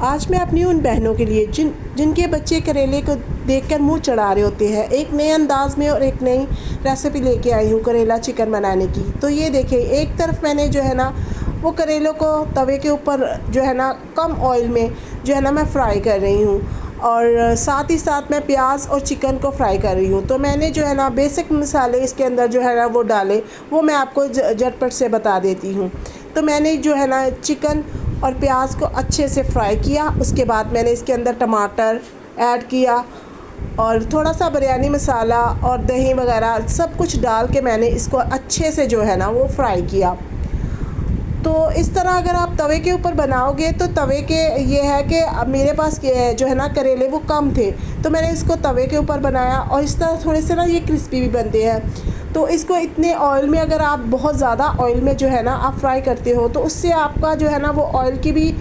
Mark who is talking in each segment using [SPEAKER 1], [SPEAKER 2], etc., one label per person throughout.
[SPEAKER 1] آج میں اپنی ان بہنوں کے لیے جن کے بچے کریلے کو دیکھ کر منہ چڑھا رہے ہوتے ہیں ایک نئے انداز میں اور ایک نئی ریسیپی لے کے آئی ہوں کریلا چکن بنانے کی۔ تو یہ دیکھیں، ایک طرف میں نے جو ہے نا وہ کریلوں کو توے کے اوپر جو ہے نا کم آئل میں جو ہے نا میں فرائی کر رہی ہوں، اور ساتھ ہی ساتھ میں پیاز اور چکن کو فرائی کر رہی ہوں۔ تو میں نے جو ہے نا بیسک مسالے اس کے اندر جو ہے نا وہ ڈالے، وہ میں آپ کو جھٹپٹ سے بتا دیتی ہوں۔ تو میں نے جو ہے نا چکن اور پیاز کو اچھے سے فرائی کیا، اس کے بعد میں نے اس کے اندر ٹماٹر ایڈ کیا اور تھوڑا سا بریانی مسالہ اور دہی وغیرہ سب کچھ ڈال کے میں نے اس کو اچھے سے جو ہے نا وہ فرائی کیا۔ تو اس طرح اگر آپ توے کے اوپر بناؤ گے تو توے کے یہ ہے کہ اب میرے پاس جو ہے نا کریلے وہ کم تھے، تو میں نے اس کو توے کے اوپر بنایا، اور اس طرح تھوڑے سے نا یہ کرسپی بھی بنتے ہیں۔ تو اس کو اتنے آئل میں اگر آپ بہت زیادہ آئل میں جو ہے نا آپ فرائی کرتے ہو تو اس سے آپ کا جو ہے نا وہ آئل کی بھی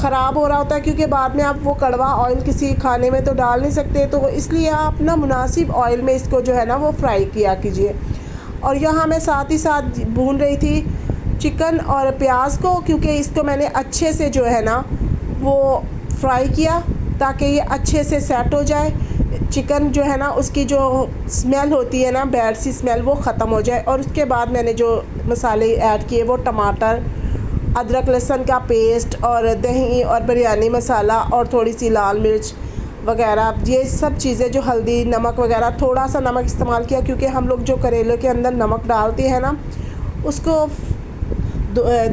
[SPEAKER 1] خراب ہو رہا ہوتا ہے، کیونکہ بعد میں آپ وہ کڑوا آئل کسی کھانے میں تو ڈال نہیں سکتے، تو اس لیے آپ نا مناسب آئل میں اس کو جو ہے نا وہ فرائی کیا کیجئے۔ اور یہاں میں ساتھ ہی ساتھ بھون رہی تھی چکن اور پیاز کو، کیونکہ اس کو میں نے اچھے سے جو ہے نا وہ فرائی کیا تاکہ یہ اچھے سے سیٹ ہو جائے۔ چکن جو ہے نا اس کی جو اسمیل ہوتی ہے نا بیڈ سی اسمیل وہ ختم ہو جائے، اور اس کے بعد میں نے جو مسالے ایڈ کیے وہ ٹماٹر، ادرک لہسن کا پیسٹ اور دہی اور بریانی مسالہ اور تھوڑی سی لال مرچ وغیرہ، یہ سب چیزیں جو ہلدی نمک وغیرہ، تھوڑا سا نمک استعمال کیا کیونکہ ہم لوگ جو کریلے کے اندر نمک ڈالتے ہیں نا اس کو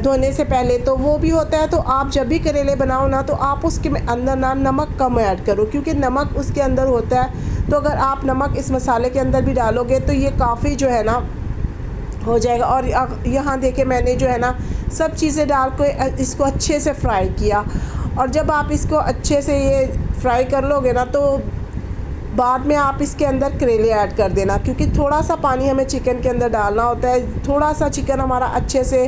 [SPEAKER 1] دھونے سے پہلے تو وہ بھی ہوتا ہے، تو آپ جب بھی کریلے بناؤ نا تو آپ اس کے اندر نا نمک کم ایڈ کرو، کیونکہ نمک اس کے اندر ہوتا ہے، تو اگر آپ نمک اس مسالے کے اندر بھی ڈالو گے تو یہ کافی جو ہے نا ہو جائے گا۔ اور یہاں دیکھیں میں نے جو ہے نا سب چیزیں ڈال کے اس کو اچھے سے فرائی کیا، اور جب آپ اس کو اچھے سے یہ فرائی کر لو گے نا تو بعد میں آپ اس کے اندر کریلے ایڈ کر دینا، کیونکہ تھوڑا سا پانی ہمیں چکن کے اندر ڈالنا ہوتا ہے، تھوڑا سا چکن ہمارا اچھے سے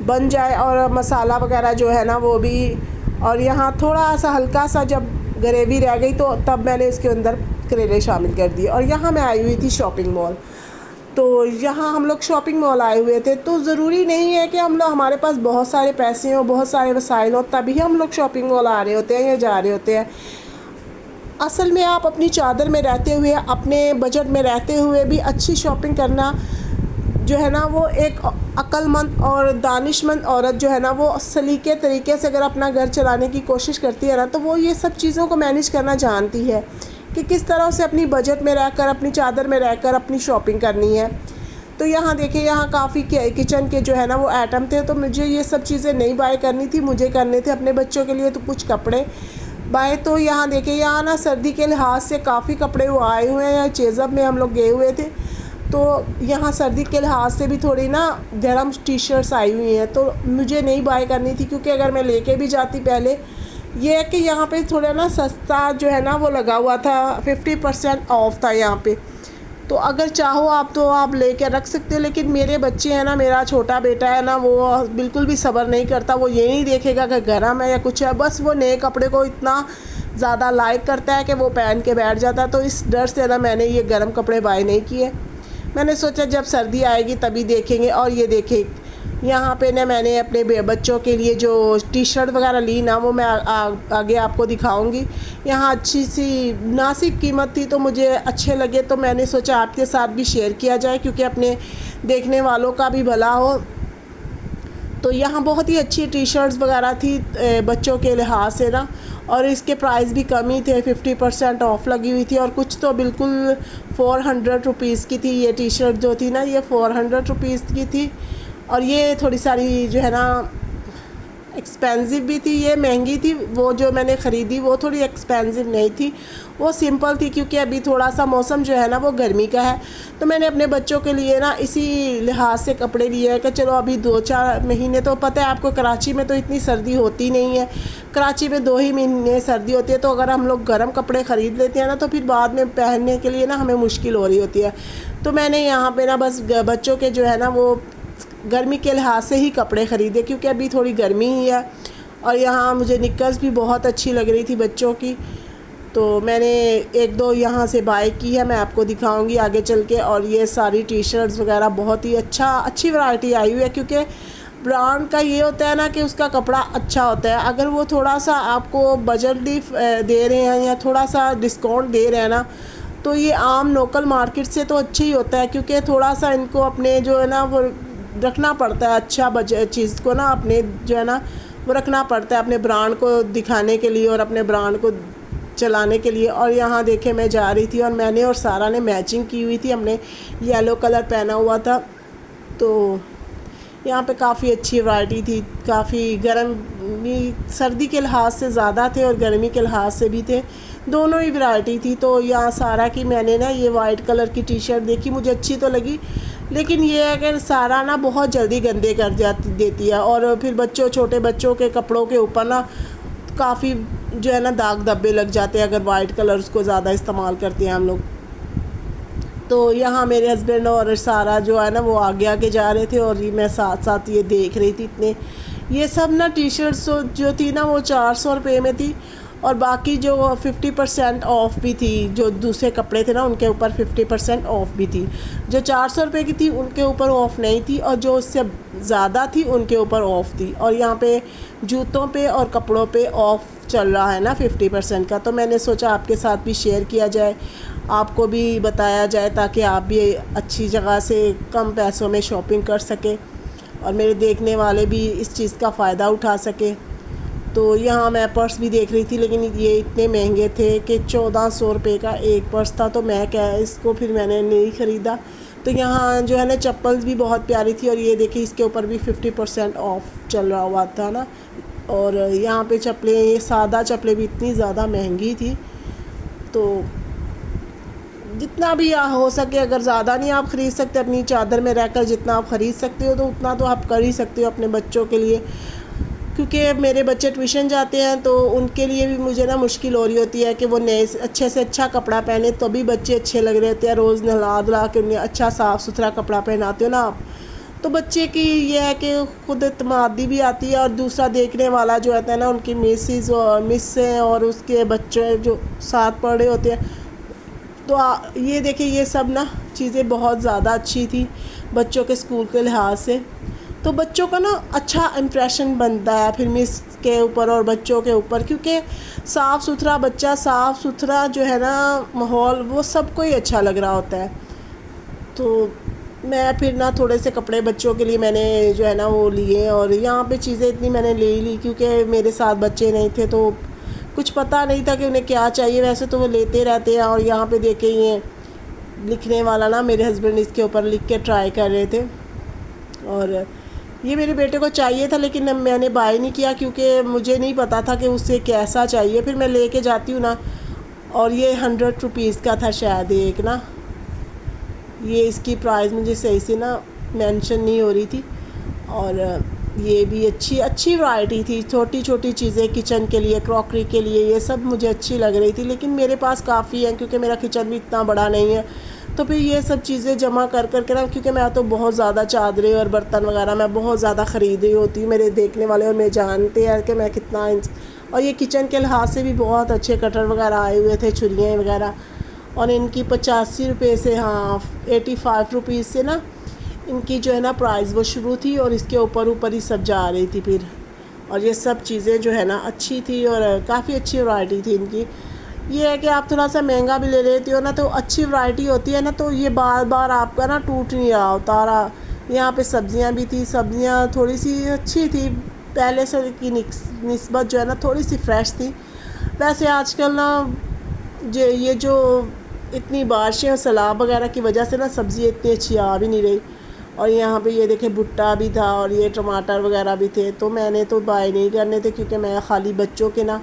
[SPEAKER 1] بن جائے اور مسالہ وغیرہ جو ہے نا وہ بھی، اور یہاں تھوڑا سا ہلکا سا جب گریوی رہ گئی تو تب میں نے اس کے اندر کریلے شامل کر دیے۔ اور یہاں میں آئی ہوئی تھی شاپنگ مال، تو یہاں ہم لوگ شاپنگ مال آئے ہوئے تھے، تو ضروری نہیں ہے کہ ہمارے پاس بہت سارے پیسے ہوں، بہت سارے وسائل ہوں تبھی ہم لوگ شاپنگ مال آ رہے ہوتے ہیں یا جا رہے ہوتے ہیں۔ اصل میں آپ اپنی چادر میں رہتے ہوئے، اپنے بجٹ میں رہتے ہوئے بھی اچھی شاپنگ کرنا جو ہے نا وہ ایک عقل مند اور دانش مند عورت جو ہے نا وہ سلیقے طریقے سے اگر اپنا گھر چلانے کی کوشش کرتی ہے نا تو وہ یہ سب چیزوں کو مینیج کرنا جانتی ہے کہ کس طرح سے اپنی بجٹ میں رہ کر، اپنی چادر میں رہ کر اپنی شاپنگ کرنی ہے۔ تو یہاں دیکھیں، یہاں کافی کچن کے جو ہے نا وہ آئٹم تھے، تو مجھے یہ سب چیزیں نہیں بائی کرنی تھی، مجھے کرنے تھے اپنے بچوں کے لیے تو کچھ کپڑے بائی۔ تو یہاں دیکھیں، یہاں نا سردی کے لحاظ سے کافی کپڑے وہ آئے ہوئے ہیں، چیزب میں ہم لوگ گئے ہوئے تھے، تو یہاں سردی کے لحاظ سے بھی تھوڑی نا گرم ٹی شرٹس آئی ہوئی ہیں، تو مجھے نہیں بائی کرنی تھی، کیونکہ اگر میں لے کے بھی جاتی پہلے یہ ہے کہ یہاں پہ تھوڑا نا سستا جو ہے نا وہ لگا ہوا تھا، 50% آف تھا یہاں پہ، تو اگر چاہو آپ تو آپ لے کے رکھ سکتے ہو۔ لیکن میرے بچے ہیں نا، میرا چھوٹا بیٹا ہے نا، وہ بالکل بھی صبر نہیں کرتا، وہ یہ نہیں دیکھے گا کہ گرم ہے یا کچھ ہے، بس وہ نئے کپڑے کو اتنا زیادہ لائک کرتا ہے کہ وہ پہن کے بیٹھ جاتا ہے، تو اس ڈر سے نا میں نے یہ گرم کپڑے بائی نہیں کیے۔ میں نے سوچا جب سردی آئے گی تبھی دیکھیں گے۔ اور یہ دیکھیں یہاں پہ نا میں نے اپنے بچوں کے لیے جو ٹی شرٹ وغیرہ لی نا وہ میں آگے آپ کو دکھاؤں گی۔ یہاں اچھی سی مناسب قیمت تھی تو مجھے اچھے لگے، تو میں نے سوچا آپ کے ساتھ بھی شیئر کیا جائے، کیونکہ اپنے دیکھنے والوں کا بھی بھلا ہو۔ تو یہاں بہت ہی اچھی ٹی شرٹس وغیرہ تھی بچوں کے لحاظ سے نا، اور اس کے پرائز بھی کم ہی تھے، 50% آف لگی ہوئی تھی، اور کچھ تو بالکل 400 روپیز کی تھی۔ یہ ٹی شرٹ جو تھی نا یہ 400 روپیز کی تھی، اور یہ تھوڑی ساری جو ہے نا ایکسپینسو بھی تھی، یہ مہنگی تھی۔ وہ جو میں نے خریدی وہ تھوڑی ایکسپینسو نہیں تھی، وہ سمپل تھی، کیونکہ ابھی تھوڑا سا موسم جو ہے نا وہ گرمی کا ہے، تو میں نے اپنے بچوں کے لیے نا اسی لحاظ سے کپڑے لیے ہیں کہ چلو ابھی 2-4 مہینے، تو پتہ ہے آپ کو کراچی میں تو اتنی سردی ہوتی نہیں ہے، کراچی میں 2 ہی مہینے سردی ہوتی ہے، تو اگر ہم لوگ گرم کپڑے خرید لیتے ہیں نا تو پھر بعد میں پہننے کے لیے نا ہمیں مشکل ہو رہی ہوتی ہے۔ تو میں نے یہاں پہ نا بس بچوں کے جو ہے نا وہ گرمی کے لحاظ سے ہی کپڑے خریدے، کیونکہ ابھی تھوڑی گرمی ہی ہے، اور یہاں مجھے نکرز بھی بہت اچھی لگ رہی تھی بچوں کی، تو میں نے 1-2 یہاں سے بائی کی ہے، میں آپ کو دکھاؤں گی آگے چل کے۔ اور یہ ساری ٹی شرٹس وغیرہ بہت ہی اچھی ورائٹی آئی ہوئی ہے، کیونکہ برانڈ کا یہ ہوتا ہے نا کہ اس کا کپڑا اچھا ہوتا ہے. اگر وہ تھوڑا سا آپ کو بجٹلی دے رہے ہیں یا تھوڑا سا ڈسکاؤنٹ دے رہے ہیں نا تو یہ عام لوکل مارکیٹ سے تو اچھا ہی ہوتا ہے, کیونکہ تھوڑا سا ان کو اپنے جو ہے نا وہ رکھنا پڑتا ہے اچھا چیز کو نا, اپنے جو ہے نا وہ رکھنا پڑتا ہے اپنے برانڈ کو دکھانے کے لیے اور اپنے برانڈ کو چلانے کے لیے. اور یہاں دیکھیں میں جا رہی تھی اور میں نے اور سارا نے میچنگ کی ہوئی تھی, ہم نے یلو کلر پہنا ہوا تھا. تو یہاں پہ کافی اچھی ورائٹی تھی, کافی گرمی سردی کے لحاظ سے زیادہ تھے اور گرمی کے لحاظ سے بھی تھے, دونوں ہی ورائٹی تھی. تو یہاں سارا کی میں نے نا یہ وائٹ کلر کی ٹی شرٹ دیکھی, مجھے اچھی تو لگی, لیکن یہ ہے کہ سارا نا بہت جلدی گندے کر دیتی ہے. اور پھر چھوٹے بچوں کے کپڑوں کے اوپر نا کافی جو ہے نا داغ دھبے لگ جاتے ہیں اگر وائٹ کلرز کو زیادہ استعمال کرتے ہیں ہم لوگ. تو یہاں میرے ہسبینڈ اور سارا جو ہے نا وہ آگے آگے جا رہے تھے اور میں ساتھ ساتھ یہ دیکھ رہی تھی. اتنے یہ سب نا ٹی شرٹس جو تھی نا وہ 400 روپے میں تھی, اور باقی جو 50% آف بھی تھی. جو دوسرے کپڑے تھے نا ان کے اوپر 50% آف بھی تھی. جو 400 روپے کی تھی ان کے اوپر آف نہیں تھی, اور جو اس سے زیادہ تھی ان کے اوپر آف تھی. اور یہاں پہ جوتوں پہ اور کپڑوں پہ آف چل رہا ہے نا 50% کا. تو میں نے سوچا آپ کے ساتھ بھی شیئر کیا جائے, آپ کو بھی بتایا جائے تاکہ آپ بھی اچھی جگہ سے کم پیسوں میں شاپنگ کر سکیں اور میرے دیکھنے والے بھی اس چیز کا فائدہ اٹھا سکیں. تو یہاں میں پرس بھی دیکھ رہی تھی, لیکن یہ اتنے مہنگے تھے کہ 1400 روپے کا ایک پرس تھا, تو میں کیا اس کو پھر میں نے نہیں خریدا. تو یہاں جو ہے نا چپلز بھی بہت پیاری تھی, اور یہ دیکھیں اس کے اوپر بھی 50% آف چل رہا ہوا تھا نا. اور یہاں پہ چپلیں, یہ سادہ چپلیں بھی اتنی زیادہ مہنگی تھی. تو جتنا بھی ہو سکے, اگر زیادہ نہیں آپ خرید سکتے اپنی چادر میں رہ کر جتنا آپ خرید سکتے ہو تو اتنا تو آپ کر ہی سکتے ہو اپنے بچوں کے لیے. کیونکہ میرے بچے ٹیوشن جاتے ہیں تو ان کے لیے بھی مجھے نا مشکل ہو رہی ہوتی ہے کہ وہ نئے اچھے سے اچھا کپڑا پہنے, تو بھی بچے اچھے لگ رہے ہوتے ہیں. روز نہلا دھلا کے انہیں اچھا صاف ستھرا کپڑا پہناتے ہو نا آپ, تو بچے کی یہ ہے کہ خود اعتمادی بھی آتی ہے, اور دوسرا دیکھنے والا جو ہوتا ہے نا ان کی مس ہیں اور اس کے بچے جو ساتھ پڑھ رہے ہوتے ہیں. تو یہ دیکھیں یہ سب نا چیزیں بہت زیادہ اچھی تھی بچوں کے اسکول کے لحاظ سے. تو بچوں کا نا اچھا امپریشن بنتا ہے پھر مس کے اوپر اور بچوں کے اوپر, کیونکہ صاف ستھرا بچہ, صاف ستھرا جو ہے نا ماحول, وہ سب کو ہی اچھا لگ رہا ہوتا ہے. تو میں پھر نا تھوڑے سے کپڑے بچوں کے لیے میں نے جو ہے نا وہ لیے, اور یہاں پہ چیزیں اتنی میں نے لے لی کیونکہ میرے ساتھ بچے نہیں تھے تو کچھ پتہ نہیں تھا کہ انہیں کیا چاہیے. ویسے تو وہ لیتے رہتے ہیں, اور یہاں پہ دیکھیں یہ لکھنے والا نا میرے ہسبینڈ اس کے اوپر لکھ کے ٹرائی کر رہے تھے, اور یہ میرے بیٹے کو چاہیے تھا لیکن میں نے بائی نہیں کیا کیونکہ مجھے نہیں پتا تھا کہ اسے کیسا چاہیے. پھر میں لے کے جاتی ہوں نا, اور یہ 100 روپیز کا تھا شاید ایک نا, یہ اس کی پرائز مجھے صحیح سے نا مینشن نہیں ہو رہی تھی. اور یہ بھی اچھی ورائٹی تھی, چھوٹی چھوٹی چیزیں کچن کے لیے, کراکری کے لیے, یہ سب مجھے اچھی لگ رہی تھی. لیکن میرے پاس کافی ہیں کیونکہ میرا کچن بھی اتنا بڑا نہیں ہے, تو پھر یہ سب چیزیں جمع کر کے نا, کیونکہ میں تو بہت زیادہ چادریں اور برتن وغیرہ میں بہت زیادہ خرید رہی ہوتی ہوں. میرے دیکھنے والے اور میں جانتے ہیں کہ میں کتنا اور یہ کچن کے لحاظ سے بھی بہت اچھے کٹر وغیرہ آئے ہوئے تھے, چھریاں وغیرہ, اور ان کی 85 روپے سے 85 روپیز سے نا ان کی جو ہے نا پرائز وہ شروع تھی, اور اس کے اوپر ہی سب جا رہی تھی پھر. اور یہ سب چیزیں جو ہے نا اچھی تھی اور کافی اچھی ورائٹی تھی ان کی. یہ ہے کہ آپ تھوڑا سا مہنگا بھی لے لیتی ہو نا تو اچھی ورائٹی ہوتی ہے نا, تو یہ بار بار آپ کا نا ٹوٹ نہیں رہا ہوتا. یہاں پہ سبزیاں بھی تھی, سبزیاں تھوڑی سی اچھی تھی, پہلے سے کی نسبت جو ہے نا تھوڑی سی فریش تھی. ویسے آج کل نا یہ جو اتنی بارشیں اور سیلاب وغیرہ کی وجہ سے نا سبزی اتنی اچھی آ بھی نہیں رہی. اور یہاں پہ یہ دیکھیں بھٹا بھی تھا اور یہ ٹماٹر وغیرہ بھی تھے, تو میں نے تو بائی نہیں کرنے تھے کیونکہ میں خالی بچوں کے نا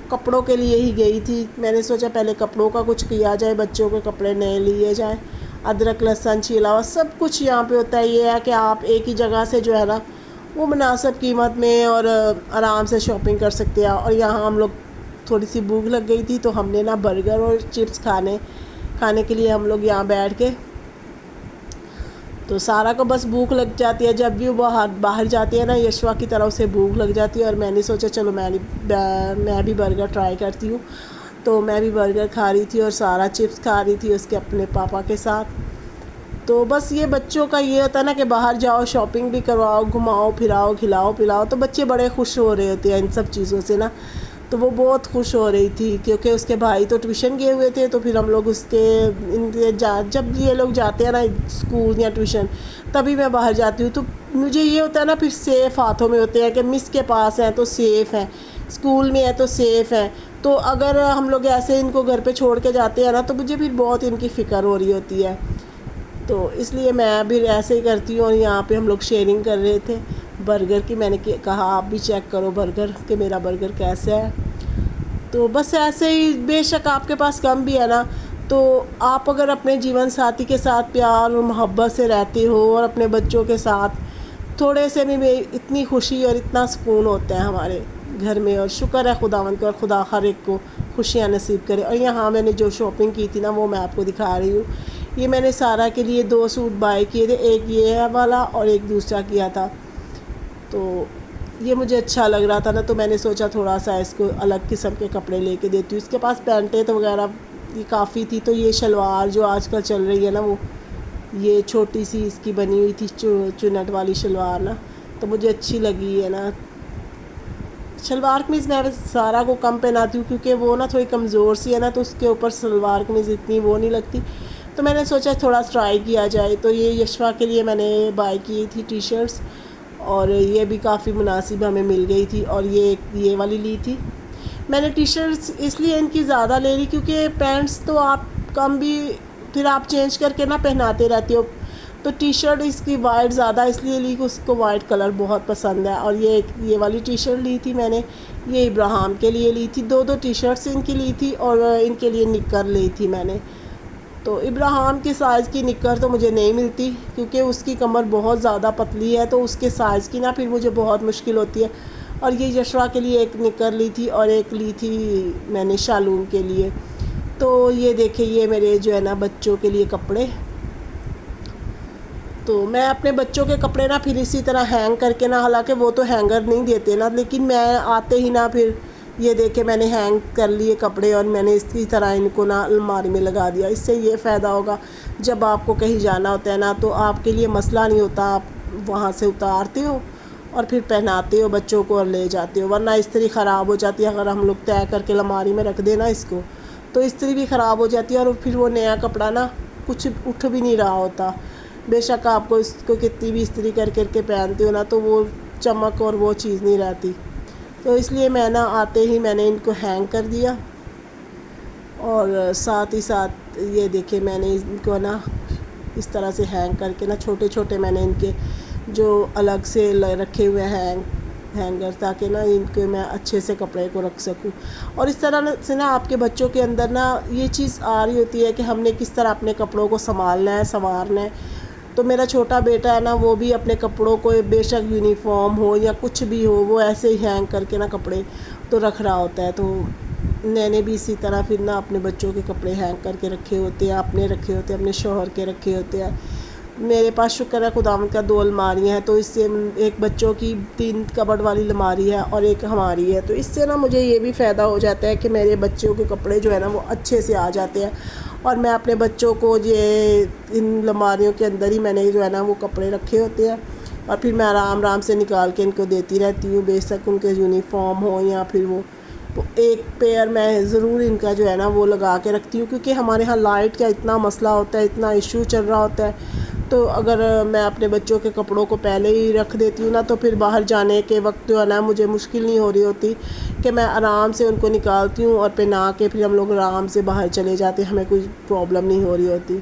[SPEAKER 1] کپڑوں کے لیے ہی گئی تھی. میں نے سوچا پہلے کپڑوں کا کچھ کیا جائے, بچوں کے کپڑے نئے لیے جائیں. ادرک لہسن چھیلا ہوا سب کچھ یہاں پہ ہوتا ہے. یہ ہے کہ آپ ایک ہی جگہ سے جو ہے نا وہ مناسب قیمت میں اور آرام سے شاپنگ کر سکتے ہیں. اور یہاں ہم لوگ تھوڑی سی بھوک لگ گئی تھی تو ہم نے نا برگر اور چپس کھانے کے لیے ہم لوگ یہاں بیٹھ کے, تو سارا کو بس بھوک لگ جاتی ہے جب بھی وہ باہر جاتی ہے نا, یشوا کی طرف سے بھوک لگ جاتی ہے. اور میں نے سوچا چلو میں بھی برگر ٹرائی کرتی ہوں, تو میں بھی برگر کھا رہی تھی اور سارا چپس کھا رہی تھی اس کے اپنے پاپا کے ساتھ. تو بس یہ بچوں کا یہ ہوتا ہے نا کہ باہر جاؤ، شاپنگ بھی کرواؤ، گھماؤ پھراؤ، کھلاؤ پلاؤ، تو بچے بڑے خوش ہو رہے ہوتے ہیں ان سب چیزوں سے نا. تو وہ بہت خوش ہو رہی تھی کیونکہ اس کے بھائی تو ٹیوشن گئے ہوئے تھے، تو پھر ہم لوگ اس کے جب یہ لوگ جاتے ہیں نا اسکول یا ٹیوشن تبھی میں باہر جاتی ہوں. تو مجھے یہ ہوتا ہے نا پھر سیف ہاتھوں میں ہوتے ہیں کہ مس کے پاس ہیں تو سیف ہیں، اسکول میں ہے تو سیف ہیں. تو اگر ہم لوگ ایسے ان کو گھر پہ چھوڑ کے جاتے ہیں نا تو مجھے پھر بہت ان کی فکر ہو رہی ہوتی ہے. تو اس لیے میں بھی ایسے ہی کرتی ہوں. اور یہاں پہ ہم لوگ شیئرنگ کر رہے تھے برگر کی. میں نے کہا آپ بھی چیک کرو برگر کہ میرا برگر کیسا ہے. تو بس ایسے ہی بے شک آپ کے پاس کم بھی ہے نا، تو آپ اگر اپنے جیون ساتھی کے ساتھ پیار اور محبت سے رہتے ہو اور اپنے بچوں کے ساتھ تھوڑے سے بھی اتنی خوشی اور اتنا سکون ہوتا ہے ہمارے گھر میں. اور شکر ہے خداوند کا، اور خدا ہر ایک کو خوشیاں نصیب کرے. اور یہاں میں نے جو شاپنگ کی تھی نا وہ میں آپ کو دکھا رہی ہوں. یہ میں نے سارا کے لیے 2 سوٹ بائی کیے تھے، ایک یہ والا اور ایک دوسرا کیا تھا. تو یہ مجھے اچھا لگ رہا تھا نا، تو میں نے سوچا تھوڑا سا اس کو الگ قسم کے کپڑے لے کے دیتی ہوں. اس کے پاس پینٹیں تو وغیرہ یہ کافی تھی. تو یہ شلوار جو آج کل چل رہی ہے نا، وہ یہ چھوٹی سی اس کی بنی ہوئی تھی چنٹ والی شلوار نا، تو مجھے اچھی لگی ہے نا. شلوار قمیض میں سارا کو کم پہناتی ہوں کیونکہ وہ نا تھوڑی کمزور سی ہے نا، تو اس کے اوپر شلوار قمیض اتنی وہ نہیں لگتی. تو میں نے سوچا تھوڑا ٹرائی کیا جائے. تو یہ یشوا کے لیے میں نے بائی کی تھی ٹی شرٹس، اور یہ بھی کافی مناسب ہمیں مل گئی تھی. اور یہ والی لی تھی میں نے ٹی شرٹس اس لیے ان کی زیادہ لے لی کیونکہ پینٹس تو آپ کم بھی پھر آپ چینج کر کے نا پہناتے رہتے ہو. تو ٹی شرٹ اس کی وائٹ زیادہ اس لیے لی کہ اس کو وائٹ کلر بہت پسند ہے. اور یہ والی ٹی شرٹ لی تھی میں نے، یہ ابراہیم کے لیے لی تھی. 2 ٹی شرٹس ان کی لی تھی اور ان کے لیے نکر لی تھی میں نے. تو ابراہیم کے سائز کی نکر تو مجھے نہیں ملتی کیونکہ اس کی کمر بہت زیادہ پتلی ہے، تو اس کے سائز کی نا پھر مجھے بہت مشکل ہوتی ہے. اور یہ یشوا کے لیے ایک نکر لی تھی اور ایک لی تھی میں نے شالون کے لیے. تو یہ دیکھیں یہ میرے جو ہے نا بچوں کے لیے کپڑے. تو میں اپنے بچوں کے کپڑے نا پھر اسی طرح ہینگ کر کے نا، حالانکہ وہ تو ہینگر نہیں دیتے نا، لیکن میں آتے ہی نا پھر یہ دیکھیں میں نے ہینگ کر لیے کپڑے اور میں نے اس کی طرح ان کو نا الماری میں لگا دیا. اس سے یہ فائدہ ہوگا جب آپ کو کہیں جانا ہوتا ہے نا تو آپ کے لیے مسئلہ نہیں ہوتا، آپ وہاں سے اتارتے ہو اور پھر پہناتے ہو بچوں کو اور لے جاتے ہو. ورنہ استری خراب ہو جاتی ہے اگر ہم لوگ طے کر کے الماری میں رکھ دینا اس کو، تو استری بھی خراب ہو جاتی ہے اور پھر وہ نیا کپڑا نا کچھ اٹھ بھی نہیں رہا ہوتا. بے شک آپ کو اس کو کتنی بھی استری کر کے پہنتے ہو نا تو وہ چمک اور وہ چیز نہیں رہتی. تو اس لیے میں نا آتے ہی میں نے ان کو ہینگ کر دیا. اور ساتھ ہی ساتھ یہ دیکھیں میں نے ان کو نا اس طرح سے ہینگ کر کے نا چھوٹے چھوٹے میں نے ان کے جو الگ سے رکھے ہوئے ہیں ہینگر، تاکہ نا ان کے میں اچھے سے کپڑے کو رکھ سکوں. اور اس طرح سے نا آپ کے بچوں کے اندر نا یہ چیز آ رہی ہوتی ہے کہ ہم نے کس طرح اپنے کپڑوں کو سنبھالنا ہے، سنوارنا ہے. تو میرا چھوٹا بیٹا ہے نا وہ بھی اپنے کپڑوں کو بے شک یونیفارم ہو یا کچھ بھی ہو وہ ایسے ہی ہینگ کر کے نا کپڑے تو رکھ رہا ہوتا ہے. تو میں نے بھی اسی طرح پھر نا اپنے بچوں کے کپڑے ہینگ کر کے رکھے ہوتے ہیں، اپنے رکھے ہوتے ہیں، اپنے شوہر کے رکھے ہوتے ہیں. میرے پاس شکر ہے خداوند کا 2 الماریاں ہیں، تو اس سے ایک بچوں کی 3 کبڈ والی الماری ہے اور ایک ہماری ہے. تو اس سے نا مجھے یہ بھی فائدہ ہو جاتا ہے کہ میرے بچوں کے کپڑے جو ہے نا وہ اچھے سے آ جاتے ہیں. اور میں اپنے بچوں کو یہ ان الماریوں کے اندر ہی میں نے جو ہے نا وہ کپڑے رکھے ہوتے ہیں اور پھر میں آرام سے نکال کے ان کو دیتی رہتی ہوں. بے شک ان کے یونیفارم ہو یا پھر وہ ایک پیئر میں ضرور ان کا جو ہے نا وہ لگا کے رکھتی ہوں کیونکہ ہمارے ہاں لائٹ کا اتنا مسئلہ ہوتا ہے، اتنا ایشو چل رہا ہوتا ہے. تو اگر میں اپنے بچوں کے کپڑوں کو پہلے ہی رکھ دیتی ہوں نا تو پھر باہر جانے کے وقت جو ہے نا مجھے مشکل نہیں ہو رہی ہوتی کہ میں آرام سے ان کو نکالتی ہوں اور پہنا کے پھر ہم لوگ آرام سے باہر چلے جاتے ہیں، ہمیں کوئی پرابلم نہیں ہو رہی ہوتی.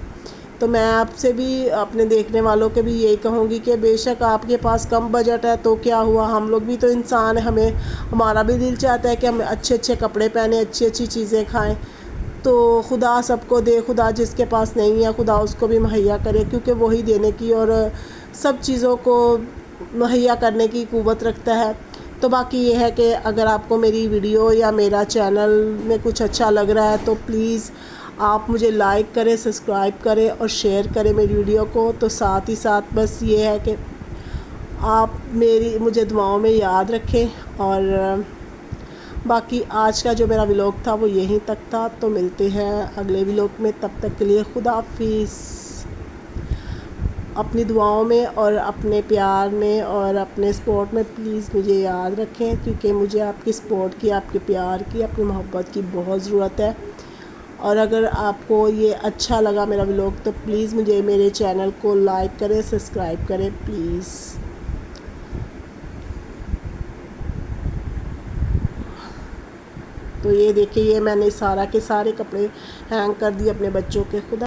[SPEAKER 1] تو میں آپ سے بھی اپنے دیکھنے والوں کے بھی یہی کہوں گی کہ بے شک آپ کے پاس کم بجٹ ہے تو کیا ہوا، ہم لوگ بھی تو انسان ہیں، ہمارا بھی دل چاہتا ہے کہ ہم اچھے کپڑے پہنیں، اچھی چیزیں کھائیں. تو خدا سب کو دے، خدا جس کے پاس نہیں ہے خدا اس کو بھی مہیا کرے کیونکہ وہی دینے کی اور سب چیزوں کو مہیا کرنے کی قوت رکھتا ہے. تو باقی یہ ہے کہ اگر آپ کو میری ویڈیو یا میرا چینل میں کچھ اچھا لگ رہا ہے تو پلیز آپ مجھے لائک کریں، سبسکرائب کریں اور شیئر کریں میری ویڈیو کو. تو ساتھ ہی ساتھ بس یہ ہے کہ آپ مجھے دعاؤں میں یاد رکھیں. اور باقی آج کا جو میرا ولاگ تھا وہ یہیں تک تھا. تو ملتے ہیں اگلے ولاگ میں، تب تک کے لیے خدا حافظ. اپنی دعاؤں میں اور اپنے پیار میں اور اپنے سپورٹ میں پلیز مجھے یاد رکھیں، کیونکہ مجھے آپ کی سپورٹ کی، آپ کے پیار کی، اپنی محبت کی بہت ضرورت ہے۔ اور اگر آپ کو یہ اچھا لگا میرا ولاگ تو پلیز مجھے میرے چینل کو لائک کریں، سبسکرائب کریں پلیز۔ تو یہ دیکھیں، یہ میں نے سارا کے سارے کپڑے ہینگ کر دیے اپنے بچوں کے۔ خدا